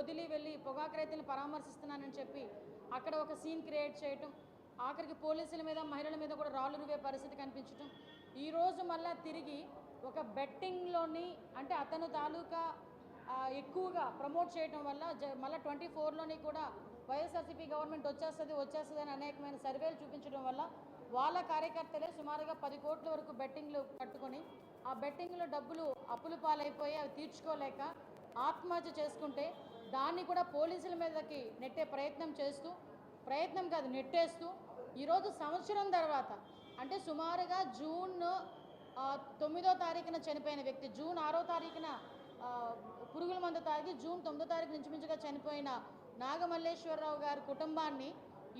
వదిలి వెళ్ళి పొగాకు రైతులను పరామర్శిస్తున్నానని చెప్పి అక్కడ ఒక సీన్ క్రియేట్ చేయటం, ఆఖరికి పోలీసుల మీద మహిళల మీద కూడా రాళ్ళు రువే పరిస్థితి కనిపించటం, ఈరోజు మళ్ళీ తిరిగి ఒక బెట్టింగ్లోని అంటే అతను తాలూకా ఎక్కువగా ప్రమోట్ చేయడం వల్ల మళ్ళీ 24లోని కూడా వైఎస్ఆర్సీపీ గవర్నమెంట్ వచ్చేస్తుంది అని అనేకమైన సర్వేలు చూపించడం వల్ల వాళ్ళ కార్యకర్తలే సుమారుగా 10 కోట్ల వరకు బెట్టింగ్లు కట్టుకొని ఆ బెట్టింగ్లో డబ్బులు అప్పుల పాలైపోయి అవి తీర్చుకోలేక ఆత్మహత్య చేసుకుంటే దాన్ని కూడా పోలీసుల మీదకి నెట్టే ప్రయత్నం కాదు నెట్టేస్తూ ఈరోజు సంవత్సరం తర్వాత అంటే సుమారుగా జూన్ 9వ తారీఖున చనిపోయిన వ్యక్తి, జూన్ 6వ తారీఖున పురుగుల మందు తాగి జూన్ 9వ తారీఖు ఇంచుమించుగా చనిపోయిన నాగమల్లేశ్వరరావు గారి కుటుంబాన్ని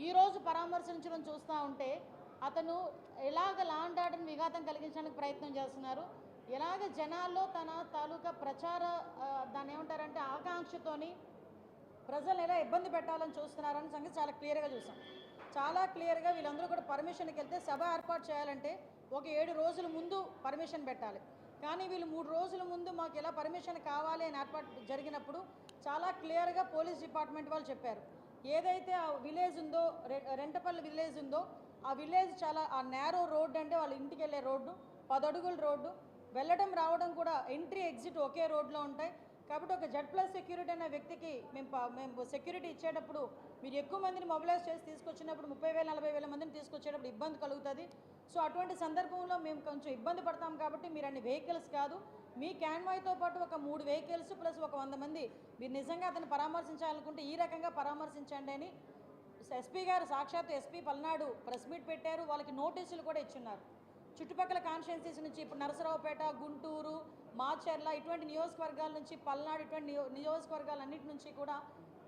ఈరోజు పరామర్శించడం చూస్తూ ఉంటే అతను ఎలాగ లాండ్ ఆర్డర్ని విఘాతం కలిగించడానికి ప్రయత్నం చేస్తున్నారు, ఎలాగ జనాల్లో తన తాలూకా ప్రచార దాన్ని ఏమంటారంటే ఆకాంక్షతోని ప్రజలు ఎలా ఇబ్బంది పెట్టాలని చూస్తున్నారని సంగతి చాలా క్లియర్గా చూసాం. చాలా క్లియర్గా వీళ్ళందరూ కూడా పర్మిషన్కి వెళ్తే సభ ఏర్పాటు చేయాలంటే ఒక 7 రోజుల ముందు పర్మిషన్ పెట్టాలి. కానీ వీళ్ళు 3 రోజుల ముందు మాకు ఎలా పర్మిషన్ కావాలి అని ఏర్పాటు జరిగినప్పుడు చాలా క్లియర్గా పోలీస్ డిపార్ట్మెంట్ వాళ్ళు చెప్పారు, ఏదైతే ఆ విలేజ్ ఉందో రెంటపల్లి విలేజ్ ఉందో ఆ విలేజ్ చాలా ఆ నేరో రోడ్డు, అంటే వాళ్ళ ఇంటికి వెళ్ళే రోడ్డు 10 అడుగుల రోడ్డు, వెళ్ళడం రావడం కూడా ఎంట్రీ ఎగ్జిట్ ఒకే రోడ్లో ఉంటాయి. కాబట్టి ఒక Z+ సెక్యూరిటీ అనే వ్యక్తికి మేము సెక్యూరిటీ ఇచ్చేటప్పుడు మీరు ఎక్కువ మందిని మొబిలైజ్ చేసి తీసుకొచ్చినప్పుడు 30,000-40,000 మందిని తీసుకొచ్చేటప్పుడు ఇబ్బంది కలుగుతుంది. సో అటువంటి సందర్భంలో మేము కొంచెం ఇబ్బంది పడతాం కాబట్టి మీరు అన్ని వెహికల్స్ కాదు, మీ క్యాన్వాయ్తో పాటు ఒక 3 వెహికల్స్ ప్లస్ ఒక 100 మంది మీరు నిజంగా అతను పరామర్శించాలనుకుంటే ఈ రకంగా పరామర్శించండి అని ఎస్పీ గారు, సాక్షాత్ ఎస్పీ పల్నాడు ప్రెస్ మీట్ పెట్టారు. వాళ్ళకి నోటీసులు కూడా ఇచ్చున్నారు. చుట్టుపక్కల కాన్స్టిట్యున్సీస్ నుంచి ఇప్పుడు నరసరావుపేట, గుంటూరు, మాచర్ల ఇటువంటి నియోజకవర్గాల నుంచి పల్నాడు ఇటువంటి నియోజకవర్గాలన్నిటి నుంచి కూడా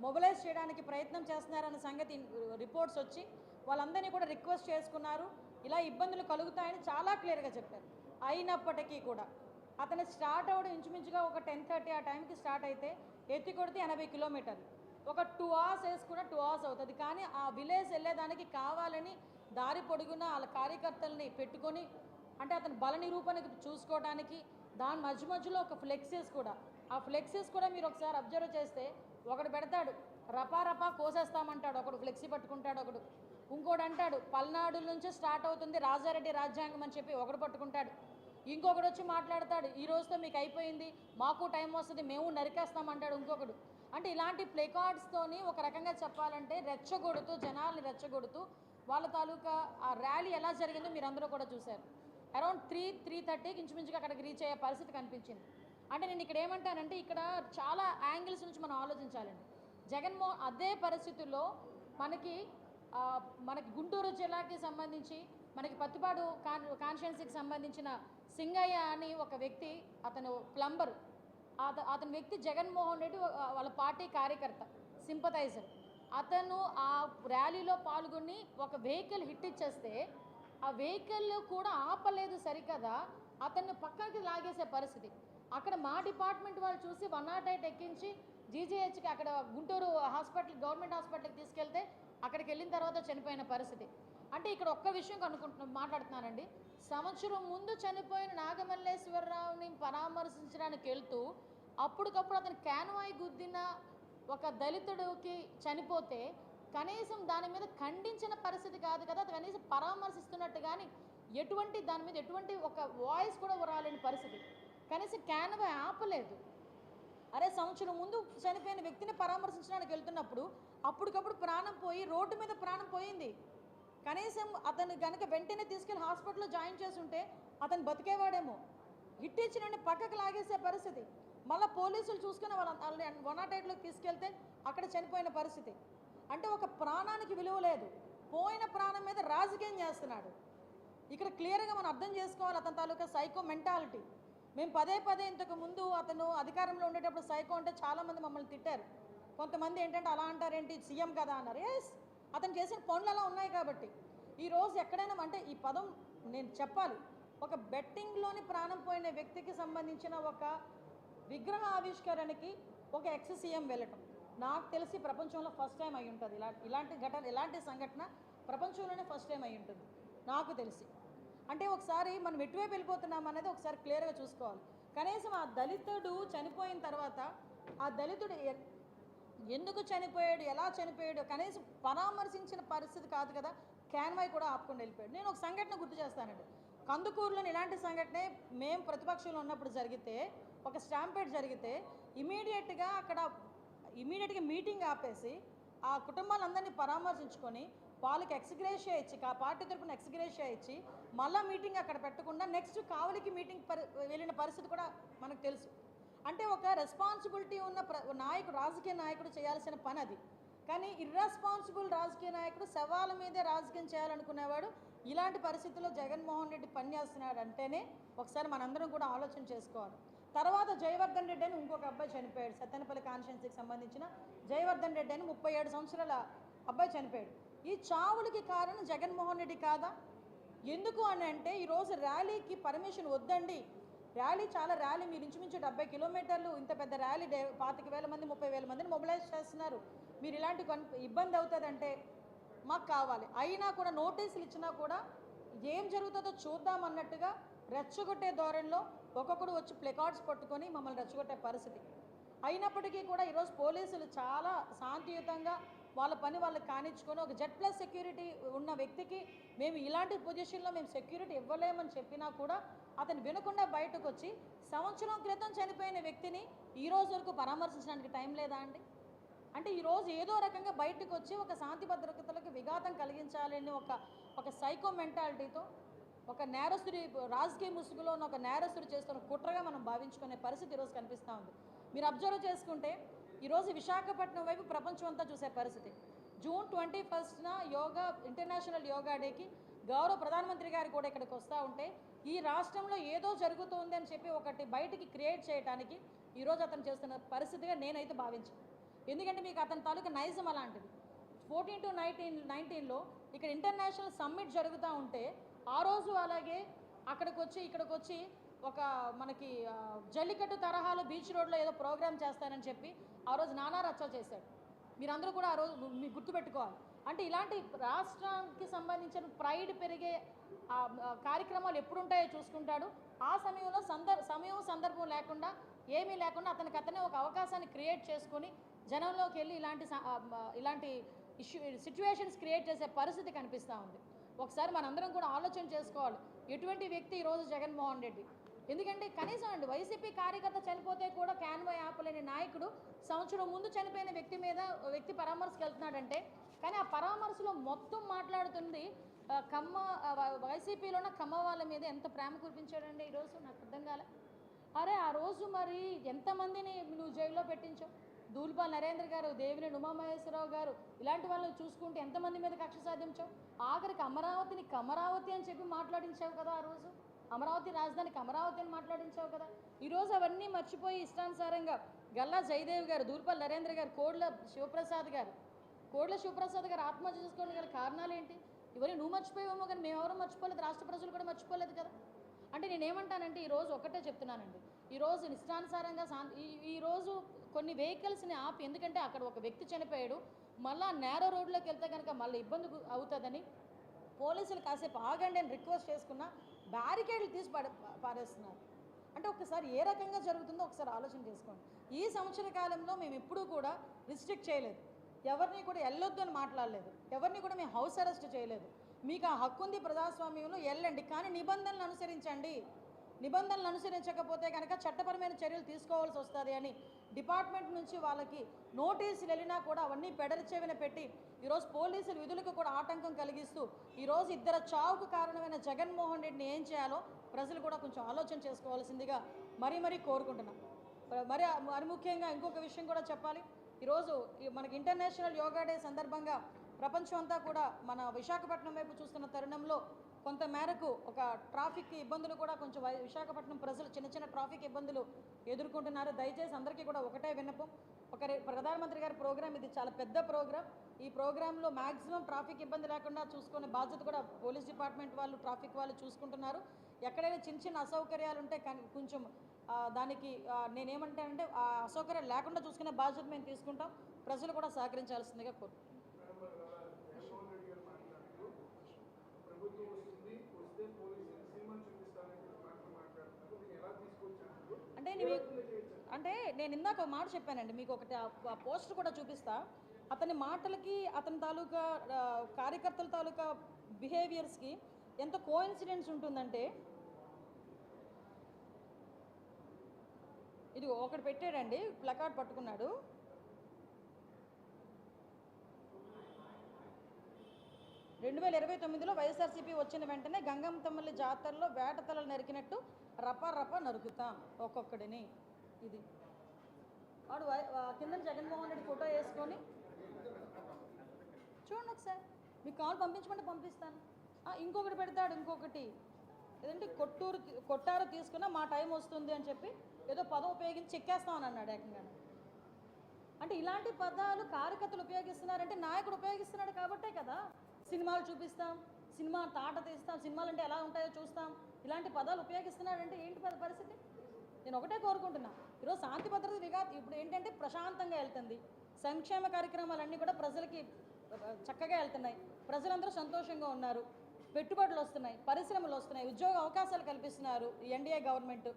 మొబిలైజ్ చేయడానికి ప్రయత్నం చేస్తున్నారన్న సంగతి రిపోర్ట్స్ వచ్చి వాళ్ళందరినీ కూడా రిక్వెస్ట్ చేసుకున్నారు. ఇలా ఇబ్బందులు కలుగుతాయని చాలా క్లియర్గా చెప్పారు. అయినప్పటికీ కూడా అతను స్టార్ట్ అవ్వడం ఇంచుమించుగా ఒక 10:30 ఆ టైంకి స్టార్ట్ అయితే ఎత్తి కొడితే 80 కిలోమీటర్లు, ఒక 2 hours వేసుకున్న 2 hours అవుతుంది. కానీ ఆ విలేజ్ వెళ్ళేదానికి కావాలని దారి పొడుగున వాళ్ళ కార్యకర్తల్ని పెట్టుకొని అంటే అతను బల నిరూపణకి చూసుకోవడానికి దాని మధ్యలో ఒక ఫ్లెక్సీస్ కూడా, ఆ ఫ్లెక్సీస్ కూడా మీరు ఒకసారి అబ్జర్వ్ చేస్తే ఒకడు పెడతాడు రపా కోసేస్తామంటాడు, ఒకడు ఫ్లెక్సీ పట్టుకుంటాడు, ఒకడు ఇంకోటి అంటాడు పల్నాడు నుంచి స్టార్ట్ అవుతుంది రాజారెడ్డి రాజ్యాంగం అని చెప్పి ఒకడు పట్టుకుంటాడు, ఇంకొకడు వచ్చి మాట్లాడతాడు ఈ రోజుతో మీకు అయిపోయింది మాకు టైం వస్తుంది మేము నరికేస్తామంటాడు ఇంకొకడు. అంటే ఇలాంటి ప్లేకార్డ్స్తోని ఒక రకంగా చెప్పాలంటే రెచ్చగొడుతూ జనాల్ని రెచ్చగొడుతూ వాళ్ళ తాలూకా ఆ ర్యాలీ ఎలా జరిగిందో మీరు అందరూ కూడా చూశారు. అరౌండ్ 3:30కి ఇంచుమించుగా అక్కడికి రీచ్ అయ్యే పరిస్థితి కనిపించింది. అంటే నేను ఇక్కడ ఏమంటానంటే ఇక్కడ చాలా యాంగిల్స్ నుంచి మనం ఆలోచించాలండి. జగన్మోహన్ అదే పరిస్థితుల్లో మనకి గుంటూరు జిల్లాకి సంబంధించి మనకి పత్తిపాడు కాన్స్టిట్యున్సీకి సంబంధించిన సింగయ్య అని ఒక వ్యక్తి, అతను ప్లంబరు, అతని వ్యక్తి జగన్మోహన్ రెడ్డి వాళ్ళ పార్టీ కార్యకర్త సింపథైజర్. అతను ఆ ర్యాలీలో పాల్గొని ఒక వెహికల్ హిట్ ఇచ్చేస్తే ఆ వెహికల్ కూడా ఆపలేదు సరికదా, అతన్ని పక్కకి లాగేసే పరిస్థితి. అక్కడ మా డిపార్ట్మెంట్ వాళ్ళు చూసి 108 ఎక్కించి జీజీహెచ్కి అక్కడ గుంటూరు హాస్పిటల్ గవర్నమెంట్ హాస్పిటల్కి తీసుకెళ్తే అక్కడికి వెళ్ళిన తర్వాత చనిపోయిన పరిస్థితి. అంటే ఇక్కడ ఒక్క విషయం మాట్లాడుతున్నానండి, సంవత్సరం ముందు చనిపోయిన నాగమల్లేశ్వరరావుని పరామర్శించడానికి వెళ్తూ అప్పటికప్పుడు అతను క్యాన్వాయ్ గుద్దిన ఒక దళితుడికి చనిపోతే కనీసం దాని మీద ఖండించిన పరిస్థితి కాదు కదా, కనీసం పరామర్శిస్తున్నట్టు కానీ ఎటువంటి దాని మీద ఎటువంటి ఒక వాయిస్ కూడా రాలేని పరిస్థితి, కనీసం క్యాన్వాయ్ ఆపలేదు. అరే సంవత్సరం ముందు చనిపోయిన వ్యక్తిని పరామర్శించడానికి వెళ్తున్నప్పుడు అప్పటికప్పుడు ప్రాణం పోయి రోడ్డు మీద ప్రాణం పోయింది, కనీసం అతను కనుక వెంటనే తీసుకెళ్ళి హాస్పిటల్లో జాయిన్ చేసి ఉంటే అతను బతికేవాడేమో. హిట్ ఇచ్చిన పక్కకు లాగేసే పరిస్థితి, మళ్ళీ పోలీసులు చూసుకుని వాళ్ళని 108లోకి తీసుకెళ్తే అక్కడ చనిపోయిన పరిస్థితి. అంటే ఒక ప్రాణానికి విలువ లేదు, పోయిన ప్రాణం మీద రాజకీయం చేస్తున్నాడు. ఇక్కడ క్లియర్గా మనం అర్థం చేసుకోవాలి అతని తాలూకా సైకో మెంటాలిటీ. మేము పదే ఇంతకు ముందు అతను అధికారంలో ఉండేటప్పుడు సైకో అంటే చాలామంది మమ్మల్ని తిట్టారు. కొంతమంది ఏంటంటే అలా అంటారేంటి సీఎం కదా అన్నారు. ఎస్, అతను చేసిన పనులు అలా ఉన్నాయి కాబట్టి ఈరోజు ఎక్కడైనా అంటే ఈ పదం నేను చెప్పాలి, ఒక బెట్టింగ్లోని ప్రాణం పోయిన వ్యక్తికి సంబంధించిన ఒక విగ్రహ ఆవిష్కరణకి ఒక ఎక్స్ సీఎం వెళ్ళటం నాకు తెలిసి ప్రపంచంలో ఫస్ట్ టైం అయి ఉంటుంది. ఇలాంటి సంఘటన ప్రపంచంలోనే ఫస్ట్ టైం అయి ఉంటుంది నాకు తెలిసి. అంటే ఒకసారి మనం ఎటువైపు వెళ్ళిపోతున్నాం అనేది ఒకసారి క్లియర్గా చూసుకోవాలి. కనీసం ఆ దళితుడు చనిపోయిన తర్వాత ఆ దళితుడు ఎందుకు చనిపోయాడు, ఎలా చనిపోయాడు కనీసం పరామర్శించిన పరిస్థితి కాదు కదా. క్యాన్వాయ్ కూడా ఆపుకొని వెళ్ళిపోయాడు. నేను ఒక సంఘటన గుర్తు చేస్తానండి. కందుకూరులోని ఇలాంటి సంఘటనే మేము ప్రతిపక్షంలో ఉన్నప్పుడు జరిగితే, ఒక స్టాంపేడ్ జరిగితే ఇమీడియట్గా మీటింగ్ ఆపేసి ఆ కుటుంబాలందరినీ పరామర్శించుకొని వాళ్ళకి ఎక్స్గ్రేషియా ఇచ్చి, ఆ పార్టీ తరపున ఎక్స్గ్రేషియా ఇచ్చి మళ్ళీ మీటింగ్ అక్కడ పెట్టకుండా నెక్స్ట్ కావలికి మీటింగ్ వెళ్ళిన పరిస్థితి కూడా మనకు తెలుసు. అంటే ఒక రెస్పాన్సిబిలిటీ ఉన్న నాయకుడు, రాజకీయ నాయకుడు చేయాల్సిన పని అది. కానీ ఇర్రెస్పాన్సిబుల్ రాజకీయ నాయకుడు శవాల మీదే రాజకీయం చేయాలనుకునేవాడు ఇలాంటి పరిస్థితుల్లో జగన్మోహన్ రెడ్డి పనిచేస్తున్నాడు అంటేనే ఒకసారి మనందరం కూడా ఆలోచన చేసుకోవాలి. తర్వాత జయవర్ధన్ రెడ్డి అని ఇంకొక అబ్బాయి చనిపోయాడు. సత్తెనపల్లి కాన్స్టిట్యున్సీకి సంబంధించిన జయవర్ధన్ రెడ్డి అని 37 సంవత్సరాల అబ్బాయి చనిపోయాడు. ఈ చావులకి కారణం జగన్మోహన్ రెడ్డి కాదా? ఎందుకు అని అంటే ఈరోజు ర్యాలీకి పర్మిషన్ వద్దండి, ర్యాలీ మీరు ఇంచుమించు 70 కిలోమీటర్లు, ఇంత పెద్ద ర్యాలీ 25,000 మంది 30,000 మందిని మొబిలైజ్ చేస్తున్నారు, మీరు ఇలాంటి ఇబ్బంది అవుతుందంటే మాకు కావాలి. అయినా కూడా నోటీసులు ఇచ్చినా కూడా ఏం జరుగుతుందో చూద్దామన్నట్టుగా రెచ్చగొట్టే ధోరణిలో ఒక్కొక్కడు వచ్చి ప్లెకార్డ్స్ పట్టుకొని మమ్మల్ని రెచ్చగొట్టే పరిస్థితి. అయినప్పటికీ కూడా ఈరోజు పోలీసులు చాలా శాంతియుతంగా వాళ్ళ పని వాళ్ళకి కానిచ్చుకొని ఒక Z+ సెక్యూరిటీ ఉన్న వ్యక్తికి మేము ఇలాంటి పొజిషన్లో మేము సెక్యూరిటీ ఇవ్వలేమని చెప్పినా కూడా అతను వినకుండా బయటకు వచ్చి సంవత్సరం క్రితం చనిపోయిన వ్యక్తిని ఈ రోజు వరకు పరామర్శించడానికి టైం లేదా అండి? అంటే ఈరోజు ఏదో రకంగా బయటకు వచ్చి ఒక శాంతి భద్రతలకు విఘాతం కలిగించాలని ఒక సైకో మెంటాలిటీతో ఒక నేరస్తుడి రాజకీయ ముసుగులో ఉన్న ఒక నేరస్తుడు చేస్తున్న కుట్రగా మనం భావించుకునే పరిస్థితి ఈరోజు కనిపిస్తూ ఉంది. మీరు అబ్జర్వ్ చేసుకుంటే ఈరోజు విశాఖపట్నం వైపు ప్రపంచం అంతా చూసే పరిస్థితి. జూన్ 21న ఇంటర్నేషనల్ యోగా డేకి గౌరవ ప్రధానమంత్రి గారు కూడా ఇక్కడికి వస్తూ ఉంటే ఈ రాష్ట్రంలో ఏదో జరుగుతుంది అని చెప్పి ఒకటి బయటికి క్రియేట్ చేయడానికి ఈరోజు అతను చేస్తున్న పరిస్థితిగా నేనైతే భావించాను. ఎందుకంటే మీకు అతని తాలూకా నైజం అలాంటిది. 14 to 19లో ఇక్కడ ఇంటర్నేషనల్ సమ్మిట్ జరుగుతూ ఉంటే ఆ రోజు అలాగే ఇక్కడికి వచ్చి ఒక మనకి జల్లికట్టు తరహాలో బీచ్ రోడ్లో ఏదో ప్రోగ్రామ్ చేస్తానని చెప్పి ఆ రోజు నానా రచ్చ చేశాడు. మీరందరూ కూడా ఆ రోజు మీకు గుర్తుపెట్టుకోవాలి. అంటే ఇలాంటి రాష్ట్రానికి సంబంధించిన ప్రైడ్ పెరిగే కార్యక్రమాలు ఎప్పుడు ఉంటాయో చూసుకుంటాడు. ఆ సమయంలో సందర్భం లేకుండా ఏమీ లేకుండా అతనే ఒక అవకాశాన్ని క్రియేట్ చేసుకొని జనంలోకి వెళ్ళి ఇలాంటి సిచ్యువేషన్స్ క్రియేట్ చేసే పరిస్థితి కనిపిస్తూ ఉంది. ఒకసారి మనందరం కూడా ఆలోచన చేసుకోవాలి ఎటువంటి వ్యక్తి ఈరోజు జగన్మోహన్ రెడ్డి. ఎందుకంటే కనీసం అండి వైసీపీ కార్యకర్త చనిపోతే కూడా క్యాన్వాయ్ ఆపలేని నాయకుడు సంవత్సరం ముందు చనిపోయిన వ్యక్తి పరామర్శకు వెళ్తున్నాడంటే, కానీ ఆ పరామర్శలో మొత్తం మాట్లాడుతుంది వైసీపీలో ఉన్న కమ్మ వాళ్ళ మీద ఎంత ప్రేమ కురిపించాడండి ఈరోజు నాకు అర్థం కాలే. అరే ఆ రోజు మరి ఎంతమందిని నువ్వు జైల్లో పెట్టించావు? దూల్పాల్ నరేంద్ర గారు, దేవినేని ఉమామహేశ్వరరావు గారు ఇలాంటి వాళ్ళని చూసుకుంటే ఎంతమంది మీద కక్ష సాధించావు? ఆఖరికి అమరావతిని కమరావతి అని చెప్పి మాట్లాడించావు కదా ఆ రోజు. అమరావతి రాజధానికి అమరావతి అని మాట్లాడించావు కదా. ఈరోజు అవన్నీ మర్చిపోయి ఇష్టానుసారంగా గల్లా జయదేవ్ గారు, దూల్పాల్ నరేంద్ర గారు, కోడ్ల శివప్రసాద్ గారు ఆత్మహత్య చేసుకోవడానికి గల కారణాలు ఏంటి? ఇవన్నీ నువ్వు మర్చిపోయావేమో కానీ మేమెవరూ మర్చిపోలేదు, రాష్ట్ర ప్రజలు కూడా మర్చిపోలేదు కదా. అంటే నేనేమంటానంటే ఈరోజు ఒకటే చెప్తున్నానండి, ఈరోజు ఇష్టానుసారంగా ఈరోజు కొన్ని వెహికల్స్ని ఆపి, ఎందుకంటే అక్కడ ఒక వ్యక్తి చనిపోయాడు, మళ్ళీ నేరో రోడ్లోకి వెళ్తే కనుక మళ్ళీ ఇబ్బంది అవుతుందని పోలీసులు కాసేపు ఆగండి అని రిక్వెస్ట్ చేసుకున్నా బ్యారికేడ్లు తీసి పారేస్తున్నారు. అంటే ఒకసారి ఏ రకంగా జరుగుతుందో ఒకసారి ఆలోచన చేసుకోండి. ఈ సంవత్సర కాలంలో మేము ఎప్పుడూ కూడా రిస్ట్రిక్ట్ చేయలేదు, ఎవరిని కూడా వెళ్ళొద్దు అని మాట్లాడలేదు, ఎవరిని కూడా మేము హౌస్ అరెస్ట్ చేయలేదు. మీకు ఆ హక్కు ఉంది ప్రజాస్వామ్యంలో, వెళ్ళండి, కానీ నిబంధనలు అనుసరించండి. నిబంధనలు అనుసరించకపోతే కనుక చట్టపరమైన చర్యలు తీసుకోవాల్సి వస్తుంది అని డిపార్ట్మెంట్ నుంచి వాళ్ళకి నోటీసులు వెళ్ళినా కూడా అవన్నీ పెడరిచెవిన పెట్టి ఈరోజు పోలీసుల విధులకు కూడా ఆటంకం కలిగిస్తూ ఈరోజు ఇద్దరు చావుకు కారణమైన జగన్మోహన్ రెడ్డిని ఏం చేయాలో ప్రజలు కూడా కొంచెం ఆలోచన చేసుకోవాల్సిందిగా మరీ కోరుకుంటున్నాం. మరి ముఖ్యంగా ఇంకొక విషయం కూడా చెప్పాలి. ఈరోజు మనకి ఇంటర్నేషనల్ యోగా డే సందర్భంగా ప్రపంచం అంతా కూడా మన విశాఖపట్నం వైపు చూస్తున్న తరుణంలో కొంత మేరకు ఒక ట్రాఫిక్ ఇబ్బందులు కూడా కొంచెం విశాఖపట్నం ప్రజలు చిన్న ట్రాఫిక్ ఇబ్బందులు ఎదుర్కొంటున్నారు. దయచేసి అందరికీ కూడా ఒకటే విన్నపం, ప్రధానమంత్రి గారి ప్రోగ్రాం ఇది చాలా పెద్ద ప్రోగ్రాం. ఈ ప్రోగ్రాంలో మ్యాక్సిమం ట్రాఫిక్ ఇబ్బంది లేకుండా చూసుకునే బాధ్యత కూడా పోలీస్ డిపార్ట్మెంట్ వాళ్ళు, ట్రాఫిక్ వాళ్ళు చూసుకుంటున్నారు. ఎక్కడైనా చిన్న అసౌకర్యాలు ఉంటే కొంచెం దానికి నేనేమంటానంటే ఆ అసౌకర్యాలు లేకుండా చూసుకునే బాధ్యత మేము తీసుకుంటాం. ప్రజలు కూడా సహకరించాల్సిందిగా కోరుకుంటున్నాం. అంటే నేను ఇందాక ఒక మాట చెప్పానండి మీకు, ఒకటి ఆ పోస్ట్ కూడా చూపిస్తా. అతని మాటలకి అతని తాలూకా కార్యకర్తల తాలూకా బిహేవియర్స్కి ఎంత కోఇన్సిడెన్స్ ఉంటుందంటే, ఇది ఒకటి పెట్టాడండి, ప్లకార్డ్ పట్టుకున్నాడు. రెండు 2029లో వైఎస్ఆర్సీపీ వచ్చిన వెంటనే గంగమ్మ తమ్ముళ్ళ జాతరలో వేటతలలు నరికినట్టు రపా రపా నరుకుతాం ఒక్కొక్కడిని. ఇది వాడు కింద జగన్మోహన్ రెడ్డి ఫోటో వేసుకొని చూడండి ఒకసారి, మీకు కాల్ పంపించమంటే పంపిస్తాను. ఇంకొకటి పెడతాడు, ఇంకొకటి ఏదంటే కొట్టారు తీసుకున్నా మా టైం వస్తుంది అని చెప్పి ఏదో పదం ఉపయోగించి చెక్కేస్తామని అన్నాడు ఏకంగా. అంటే ఇలాంటి పదాలు కార్యకర్తలు ఉపయోగిస్తున్నారంటే నాయకుడు ఉపయోగిస్తున్నాడు కాబట్టే కదా. సినిమాలు చూపిస్తాం, సినిమా తాట తీస్తాం, సినిమాలు అంటే ఎలా ఉంటాయో చూస్తాం, ఇలాంటి పదాలు ఉపయోగిస్తున్నాడంటే ఏంటి పరిస్థితి? నేను ఒకటే కోరుకుంటున్నా, ఈరోజు శాంతి భద్రత ఇప్పుడు ఏంటంటే ప్రశాంతంగా వెళ్తుంది, సంక్షేమ కార్యక్రమాలన్నీ కూడా ప్రజలకి చక్కగా వెళ్తున్నాయి, ప్రజలందరూ సంతోషంగా ఉన్నారు, పెట్టుబడులు వస్తున్నాయి, పరిశ్రమలు వస్తున్నాయి, ఉద్యోగ అవకాశాలు కల్పిస్తున్నారు ఎన్డీఏ గవర్నమెంట్,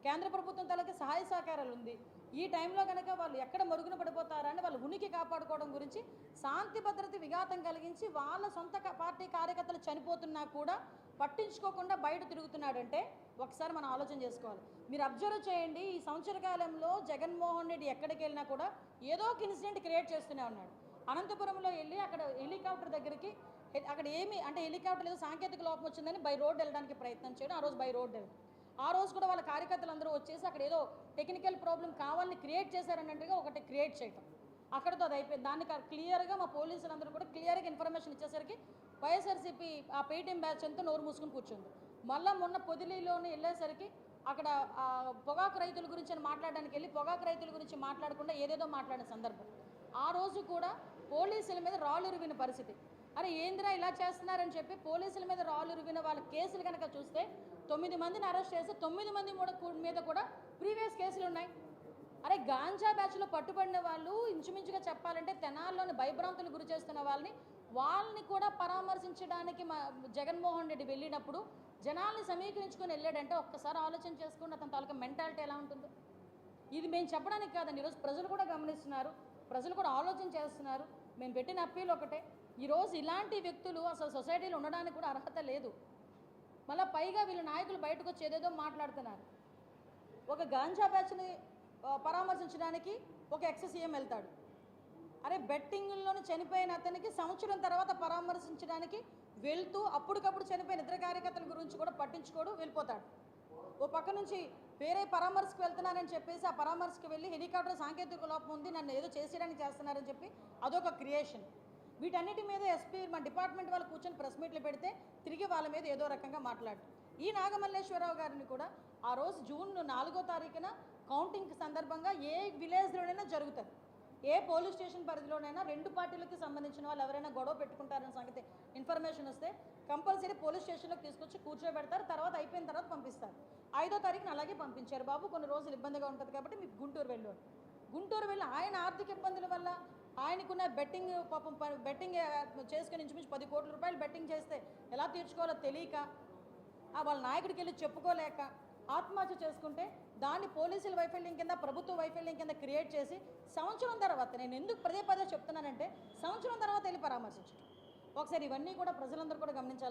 కేంద్ర ప్రభుత్వం తలకి సహాయ సహకారాలు ఉంది. ఈ టైంలో కనుక వాళ్ళు ఎక్కడ మరుగున పడిపోతారా అని వాళ్ళ ఉనికి కాపాడుకోవడం గురించి శాంతి భద్రత విఘాతం కలిగించి వాళ్ళ సొంత పార్టీ కార్యకర్తలు చనిపోతున్నా కూడా పట్టించుకోకుండా బయట తిరుగుతున్నాడంటే ఒకసారి మనం ఆలోచన చేసుకోవాలి. మీరు అబ్జర్వ్ చేయండి, ఈ సంవత్సర కాలంలో జగన్మోహన్ రెడ్డి ఎక్కడికి వెళ్ళినా కూడా ఏదో ఒక ఇన్సిడెంట్ క్రియేట్ చేస్తూనే ఉన్నాడు. అనంతపురంలో వెళ్ళి అక్కడ హెలికాప్టర్ దగ్గరికి, అక్కడ ఏమి అంటే హెలికాప్టర్ ఏదో సాంకేతిక లోపం వచ్చిందని బై రోడ్ వెళ్ళడానికి ప్రయత్నం చేయడం, ఆ రోజు బై రోడ్ వెళ్ళడం. ఆ రోజు కూడా వాళ్ళ కార్యకర్తలు అందరూ వచ్చేసి అక్కడ ఏదో టెక్నికల్ ప్రాబ్లం కావాలని క్రియేట్ చేశారన్నట్టుగా ఒకటి క్రియేట్ చేయటం, అక్కడితో అది అయిపోయింది. దాన్ని క్లియర్గా మా పోలీసులందరూ కూడా క్లియర్గా ఇన్ఫర్మేషన్ ఇచ్చేసరికి వైఎస్ఆర్సీపీ ఆ పేటీఎం బ్యాచ్ అంతా నోరు మూసుకుని కూర్చుంది. మళ్ళీ మొన్న పొదిలిలోని వెళ్ళేసరికి అక్కడ పొగాకు రైతుల గురించి అని మాట్లాడడానికి వెళ్ళి పొగాకు రైతుల గురించి మాట్లాడకుండా ఏదేదో మాట్లాడిన సందర్భం. ఆ రోజు కూడా పోలీసుల మీద రాళ్ళు ఉరివిన పరిస్థితి. అరే ఏందిరా ఇలా చేస్తున్నారని చెప్పి పోలీసుల మీద రాళ్ళు ఉరివిన వాళ్ళ కేసులు కనుక చూస్తే 9 మందిని అరెస్ట్ చేసి 9 మంది మీద కూడా ప్రీవియస్ కేసులు ఉన్నాయి. అరే గాంజా బ్యాచ్లో పట్టుబడిన వాళ్ళు ఇంచుమించుగా చెప్పాలంటే తెనాల్లోని భయభ్రాంతులు గురి చేస్తున్న వాళ్ళని కూడా పరామర్శించడానికి జగన్మోహన్ రెడ్డి వెళ్ళినప్పుడు జనాల్ని సమీకరించుకొని వెళ్ళాడంటే ఒక్కసారి ఆలోచన చేసుకుని అతని తాలూకా మెంటాలిటీ ఎలా ఉంటుందో. ఇది మేము చెప్పడానికి కాదండి, ఈరోజు ప్రజలు కూడా గమనిస్తున్నారు, ప్రజలు కూడా ఆలోచన చేస్తున్నారు. మేము పెట్టిన అప్పీల్ ఒకటే, ఈరోజు ఇలాంటి వ్యక్తులు అసలు సొసైటీలో ఉండడానికి కూడా అర్హత లేదు. మళ్ళీ పైగా వీళ్ళ నాయకులు బయటకు వచ్చి ఏదేదో మాట్లాడుతున్నారు. ఒక గాంజా బ్యాచ్ని పరామర్శించడానికి ఒక ఎక్స్-సీఎం వెళ్తాడు. అరే బెట్టింగ్లోని చనిపోయిన అతనికి సంవత్సరం తర్వాత పరామర్శించడానికి వెళ్తూ అప్పటికప్పుడు చనిపోయిన ఇతర కార్యకర్తల గురించి కూడా పట్టించుకోడు, వెళ్ళిపోతాడు. ఓ పక్క నుంచి వేరే పరామర్శకు వెళ్తున్నారని చెప్పేసి ఆ పరామర్శకు వెళ్ళి హెలికాప్టర్ సాంకేతిక లోపం ఉంది నన్ను ఏదో చేసేయడానికి చేస్తున్నారని చెప్పి అదొక క్రియేషన్. వీటన్నిటి మీద ఎస్పీ మా డిపార్ట్మెంట్ వాళ్ళు కూర్చొని ప్రెస్ మీట్లు పెడితే తిరిగి వాళ్ళ మీద ఏదో రకంగా మాట్లాడు. ఈ నాగమల్లేశ్వరరావు గారిని కూడా ఆ రోజు జూన్ 4వ తారీఖున కౌంటింగ్ సందర్భంగా ఏ విలేజ్లోనైనా జరుగుతుంది, ఏ పోలీస్ స్టేషన్ పరిధిలోనైనా 2 పార్టీలకు సంబంధించిన వాళ్ళు ఎవరైనా గొడవ పెట్టుకుంటారన్న సంగతి ఇన్ఫర్మేషన్ వస్తే కంపల్సరీ పోలీస్ స్టేషన్లోకి తీసుకొచ్చి కూర్చోబెడతారు, తర్వాత అయిపోయిన తర్వాత పంపిస్తారు. 5వ తారీఖున అలాగే పంపించారు. బాబు కొన్ని రోజులు ఇబ్బందిగా ఉంటుంది కాబట్టి మీకు గుంటూరు వెళ్ళి ఆయన ఆర్థిక ఇబ్బందుల వల్ల ఆయనకున్న బెట్టింగ్ పాపం బెట్టింగ్ చేసుకుని ఇంచుమించు 10 కోట్ల రూపాయలు బెట్టింగ్ చేస్తే ఎలా తీర్చుకోవాలో తెలియక వాళ్ళ నాయకుడికి వెళ్ళి చెప్పుకోలేక ఆత్మహత్య చేసుకుంటే దాన్ని పోలీసుల వైఫల్యం కింద ప్రభుత్వ వైఫల్యం కింద క్రియేట్ చేసి సంవత్సరం తర్వాత, నేను ఎందుకు పదే చెప్తున్నానంటే సంవత్సరం తర్వాత వెళ్ళి పరామర్శించడం. ఒకసారి ఇవన్నీ కూడా ప్రజలందరూ కూడా గమనించాలి.